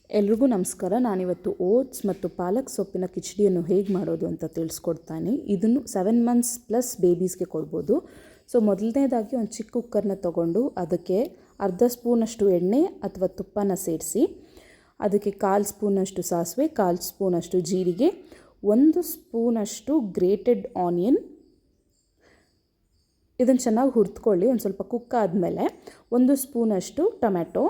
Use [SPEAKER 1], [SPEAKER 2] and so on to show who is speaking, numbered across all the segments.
[SPEAKER 1] ಎಲ್ರಿಗೂ ನಮಸ್ಕಾರ. ನಾನಿವತ್ತು ಓಟ್ಸ್ ಮತ್ತು ಪಾಲಕ್ ಸೊಪ್ಪಿನ ಕಿಚಡಿಯನ್ನು ಹೇಗೆ ಮಾಡೋದು ಅಂತ ತಿಳಿಸ್ಕೊಡ್ತಾನೆ. ಇದನ್ನು 7 ಮಂತ್ಸ್ ಪ್ಲಸ್ ಬೇಬೀಸ್ಗೆ ಕೊಡ್ಬೋದು. ಸೊ ಮೊದಲನೇದಾಗಿ ಒಂದು ಚಿಕ್ಕ ಕುಕ್ಕರ್ನ ತೊಗೊಂಡು ಅದಕ್ಕೆ ಅರ್ಧ ಸ್ಪೂನಷ್ಟು ಎಣ್ಣೆ ಅಥವಾ ತುಪ್ಪನ ಸೇರಿಸಿ ಅದಕ್ಕೆ 1/4 ಸ್ಪೂನಷ್ಟು ಸಾಸಿವೆ, 1/4 ಸ್ಪೂನಷ್ಟು ಜೀರಿಗೆ, 1 ಸ್ಪೂನಷ್ಟು ಗ್ರೇಟೆಡ್ ಆನಿಯನ್, ಇದನ್ನು ಚೆನ್ನಾಗಿ ಹುರಿದುಕೊಳ್ಳಿ. ಒಂದು ಸ್ವಲ್ಪ ಕುಕ್ ಆದಮೇಲೆ 1 ಸ್ಪೂನಷ್ಟು ಟೊಮ್ಯಾಟೊ,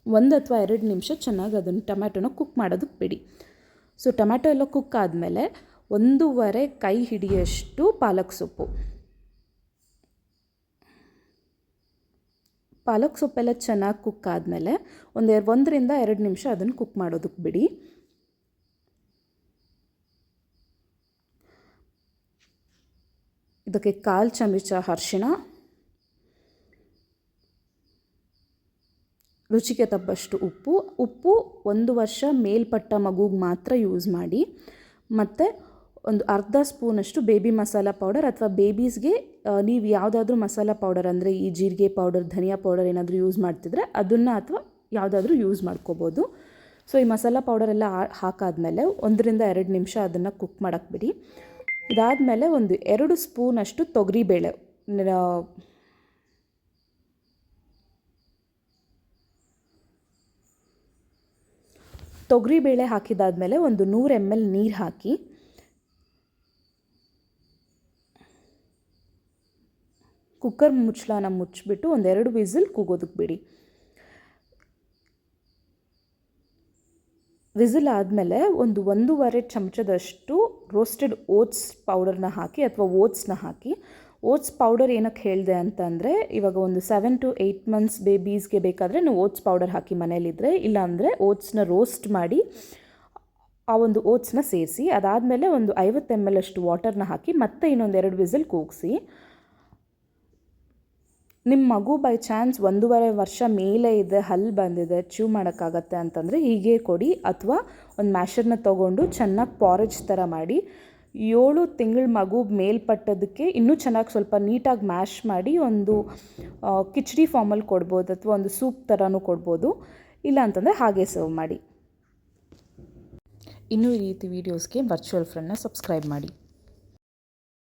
[SPEAKER 1] 1 ಅಥವಾ 2 ನಿಮಿಷ ಚೆನ್ನಾಗಿ ಅದನ್ನು ಟೊಮ್ಯಾಟೊನ ಕುಕ್ ಮಾಡೋದಕ್ಕೆ ಬಿಡಿ. ಸೊ ಟೊಮ್ಯಾಟೊ ಎಲ್ಲ ಕುಕ್ ಆದಮೇಲೆ 1.5 ಕೈ ಹಿಡಿಯಷ್ಟು ಪಾಲಕ್ ಸೊಪ್ಪು. ಪಾಲಕ್ ಸೊಪ್ಪೆಲ್ಲ ಚೆನ್ನಾಗಿ ಕುಕ್ ಆದಮೇಲೆ 1 ರಿಂದ 2 ನಿಮಿಷ ಅದನ್ನು ಕುಕ್ ಮಾಡೋದಕ್ಕೆ ಬಿಡಿ. ಇದಕ್ಕೆ 1/4 ಚಮಚ ಅರಿಶಿಣ, ರುಚಿಗೆ ತಕ್ಕಷ್ಟು ಉಪ್ಪು 1 ವರ್ಷ ಮೇಲ್ಪಟ್ಟ ಮಗುಗೆ ಮಾತ್ರ ಯೂಸ್ ಮಾಡಿ. ಮತ್ತು ಒಂದು ಅರ್ಧ ಸ್ಪೂನಷ್ಟು ಬೇಬಿ ಮಸಾಲ ಪೌಡರ್ ಅಥವಾ ಬೇಬೀಸ್ಗೆ ನೀವು ಯಾವುದಾದ್ರೂ ಮಸಾಲ ಪೌಡರ್ ಅಂದರೆ ಈ ಜೀರಿಗೆ ಪೌಡರ್, ಧನಿಯಾ ಪೌಡರ್ ಏನಾದರೂ ಯೂಸ್ ಮಾಡ್ತಿದ್ರೆ ಅದನ್ನು ಅಥವಾ ಯಾವುದಾದ್ರೂ ಯೂಸ್ ಮಾಡ್ಕೋಬೋದು. ಸೊ ಈ ಮಸಾಲ ಪೌಡರೆಲ್ಲ ಹಾಕಾದ್ಮೇಲೆ 1 ರಿಂದ 2 ನಿಮಿಷ ಅದನ್ನು ಕುಕ್ ಮಾಡೋಕ್ಕೆ ಬಿಡಿ. ಇದಾದಮೇಲೆ 2 ಸ್ಪೂನಷ್ಟು ತೊಗರಿಬೇಳೆ, ತೊಗರಿಬೇಳೆ ಹಾಕಿದಾದಮೇಲೆ 100 ml ನೀರು ಹಾಕಿ ಕುಕ್ಕರ್ ಮುಚ್ಚಳನ ಮುಚ್ಚಿಬಿಟ್ಟು 2 ವಿಸಿಲ್ ಕೂಗೋದಕ್ಕೆ ಬಿಡಿ. ವಿಸಿಲ್ ಆದಮೇಲೆ 1.5 ಚಮಚದಷ್ಟು ರೋಸ್ಟೆಡ್ ಓಟ್ಸ್ ಪೌಡರ್ನ ಹಾಕಿ ಅಥವಾ ಓಟ್ಸ್ನ ಹಾಕಿ. ಓಟ್ಸ್ ಪೌಡರ್ ಏನಕ್ಕೆ ಹೇಳಿದೆ ಅಂತಂದರೆ, ಇವಾಗ 7 to 8 ಮಂತ್ಸ್ ಬೇಬೀಸ್ಗೆ ಬೇಕಾದರೆ ನೀವು ಓಟ್ಸ್ ಪೌಡರ್ ಹಾಕಿ ಮನೇಲಿದ್ದರೆ, ಇಲ್ಲಾಂದರೆ ಓಟ್ಸ್ನ ರೋಸ್ಟ್ ಮಾಡಿ ಆ ಓಟ್ಸ್ನ ಸೇರಿಸಿ ಅದಾದಮೇಲೆ 50 ml ಅಷ್ಟು ವಾಟರ್ನ ಹಾಕಿ ಮತ್ತೆ ಇನ್ನೊಂದು 2 ವಿಸಿಲ್ ಕೂಗಿಸಿ. ನಿಮ್ಮ ಮಗು ಬೈ ಚಾನ್ಸ್ 1.5 ವರ್ಷ ಮೇಲೆ ಇದೆ, ಹಲ್ಲು ಬಂದಿದೆ, ಚ್ಯೂ ಮಾಡೋಕ್ಕಾಗತ್ತೆ ಅಂತಂದರೆ ಹೀಗೆ ಕೊಡಿ. ಅಥವಾ ಒಂದು ಮ್ಯಾಶರ್ನ ತೊಗೊಂಡು ಚೆನ್ನಾಗಿ ಪಾರೇಜ್ ಥರ ಮಾಡಿ 7 ತಿಂಗಳ ಮಗು ಮೇಲ್ಪಟ್ಟೋದಕ್ಕೆ ಇನ್ನೂ ಚೆನ್ನಾಗಿ ಸ್ವಲ್ಪ ನೀಟಾಗಿ ಮ್ಯಾಶ್ ಮಾಡಿ ಕಿಚಡಿ ಫಾರ್ಮಲ್ಲಿ ಕೊಡ್ಬೋದು ಅಥವಾ ಒಂದು ಸೂಪ್ ಥರನೂ ಕೊಡ್ಬೋದು. ಇಲ್ಲ ಅಂತಂದರೆ ಹಾಗೆ ಸರ್ವ್ ಮಾಡಿ. ಇನ್ನೂ ಈ ರೀತಿ ವೀಡಿಯೋಸ್ಗೆ ವರ್ಚುವಲ್ ಫ್ರೆಂಡ್ನ ಸಬ್ಸ್ಕ್ರೈಬ್ ಮಾಡಿ.